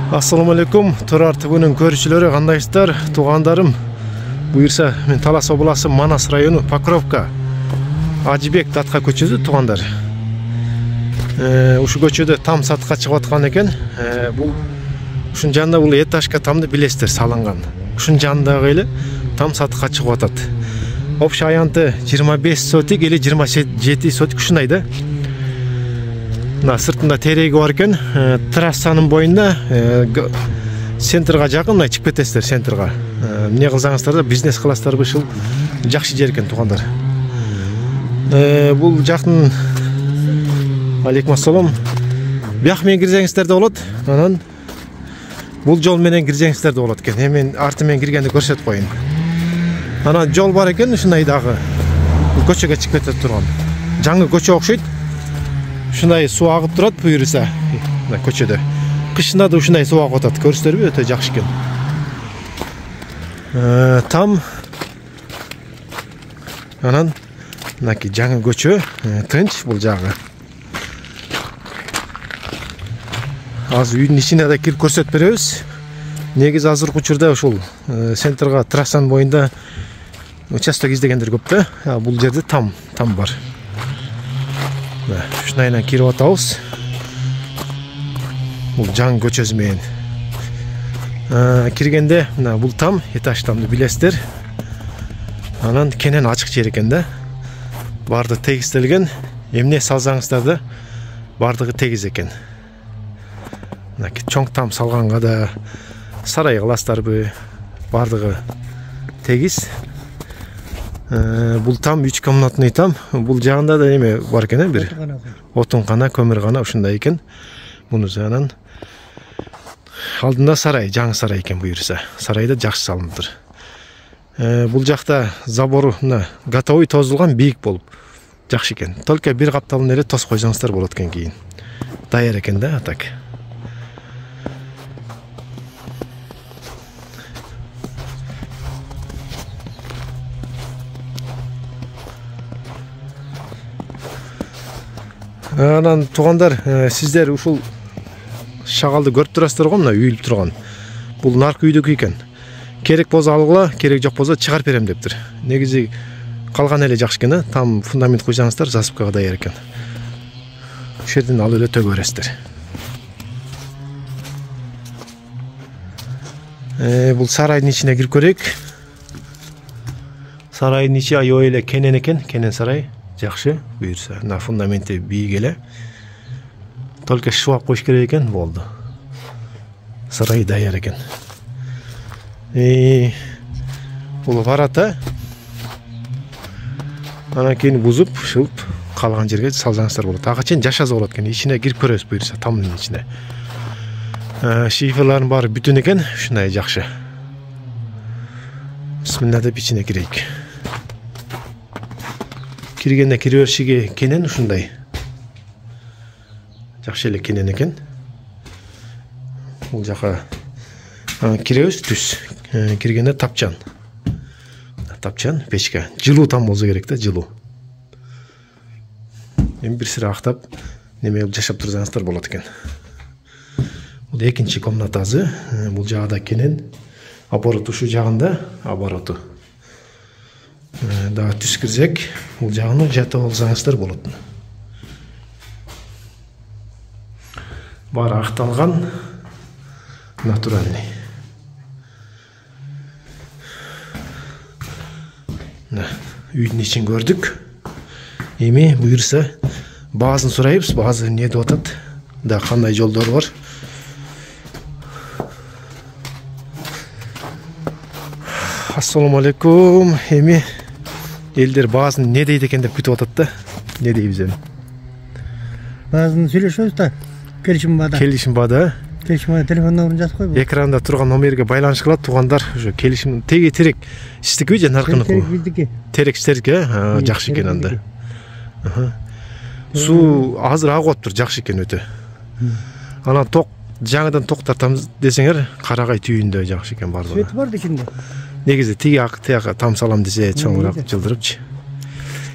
Assalamu alaikum, Тұрар ТВ-нің көрүүчүлөрү, кандайсыздар, туугандарым? Буюрса, мен Талас обласы Манас району Покровка Ажибек датка көчөсү туугандар. Ушу көчөдө там сатка чыгып аткан экен. Бул ушун жанында бул этажка тамды билесиздер салынган. Ушун жанындагы эле там сатка чыгып атат. Общий аянты 25 сотик или 27 сотик ушундай да. Мына сыртында тереги бар экен. Трассанын боюнда центрга жакын мына чыгып кетесиздер центрга. Эмне кылсаңыздар да бизнес кыласыздар, ушул жакшы жер экен туугандар. Бул жактын алейкум ассалам. Бияк менен кирсеңиздер да болот. Анан бул жол менен кирсеңиздер да болот экен. Мен арты менен киргенди көрсөтүп коеюн. Анан жол бар экен, ушундай дагы көчөгө чыгып кетип турган. Жаңы көчө окшойт. Ушундай суу агып турат буюрса, мына көчөдө. Кышында да ушундай суу агып атат. Көрүсүздарбы, өтө жакшы экен. Там анан мынакей жаңы көчө, тынч бул жагы. Азыр үйдүн ичине да кирип көрсөтүп беребиз. Негизи азыркы учурда ушул центрга трассанын боюнда участок издегендер көп да. Бул жерде там бар. Ушунайынан кирип атабыз. Бул жаңы көчөсү менен. Киргенде мына бул там, этаж тамды билесиздер. Анан кенен ачык жер экен да. Барды тегистелген. Эмне салсаңыздар да бардыгы тегиз экен. Мына чоң там салганга да сарай кыласыздарбы, бардыгы тегиз. Бул там 3 комнатный там. Бул жагында да эме бар экен, бир отункана, көмүркана ушундай экен. Муну анан алдында сарай, жаңы сарай экен буюрса. Сарайда жакшы салыныптыр. Бул жакта забору мына готовый тозулган, бийик болуп жакшы экен. Только бир капталын эле тоз койсоңуздар болот экен кийин. Даяр экен да, так. Анан туугандар, сиздер ушул шагалды көрүп турасыздар го, мына үйүлүп турган. Бул наркы үйдөгү экен. Керек болсо алгыла, керек жок болсо чыгарып берем дептир. Негизи калган эле жакшы экен, там фундамент куйсаңыздар засыпкага даяр экен. Ушул жерден алып эле төгө бересиздер. Бул сарайдын ичине кирип көрөйүк. Сарайдын ичи аябай эле кенен экен, кенен сарай. Жакшы, буюрса, на фундаменти бийик эле. Только шваб коюш керек экен, болду. Сарай даяр экен. Бул барата. Анан кийин бузуп, шылып, калган жерге салсаңыздар болот. Ага чейин жашаса болот экен. Ичине кирип көрөбүз буюрса, тамдын ичине. Шифрларын баары бүтүн экен, ушундай жакшы. Бисмилла деп ичине кирейик. Киргенде кире беришиге кенен ушундай. Жакшы эле кенен экен. Бул жака киребиз, түз. Киргенде тапчан. Тапчан, печка. Жылуу там болсо керек да, жылуу. Эми бир сыра актап, неме кылып жашап турсаңыздар болот экен. Бул экинчи комнатасы. Бул жагда кенен. Оборот ушу жагында, обороту. Да түз кирсек, бул жагын жатып алсаңыздар болот. Баары акталган, натуральный. Үйдүн ичин көрдүк. Эми буюрса баазын сурайбыз, баазы эмне деп атат, да кандай жолдор бар. Ассаламу алейкум. Эми элдер баазын не дейт экен деп күтүп атат да. Не дейбиз эми? Баазын сүйлөшөбүз да. Келишим бада. Келишим бада. Келишим бада, телефон номерин жазып койбу. Экранда турган номерге байланыш кылат туугандар. Ошо келишим теги терек иштикби же наркыныку? Терек стерке, жакшы экен анда. Суу азыр агып атыптыр, жакшы экен өтө. Анан ток жаңыдан ток тартамыз десеңер, Карагай түйүндө жакшы экен бардыгы. Сөтү бар ичинде. Негизи тиги тияка там салам десе чоңураак жылдырыпчы.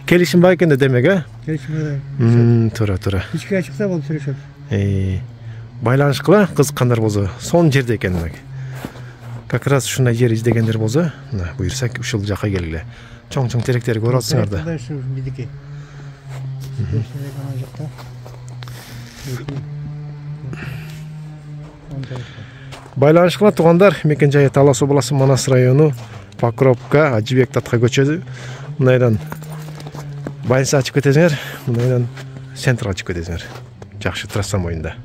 Келишим бар экен да демек, Келишим бар. Туура. Ичке чыкса болуп сүйлөшөбүз. байланышкыла кызыккандар болсо сонун жерде экен демек. Как раз ушундай жер издегендер болсо, мына буйрсак ушул жака келгиле. Чоң-чоң теректерди көрүп атсыңар да. Байланышкыла туугандар, мекен жайы Талас областы Манас району, Покровка, Ажибек Татка көчөдү. Мындайдан больница ачып кетесиңер, мындайдан центр ачып кетесиңер. Жакшы трасса боюнда.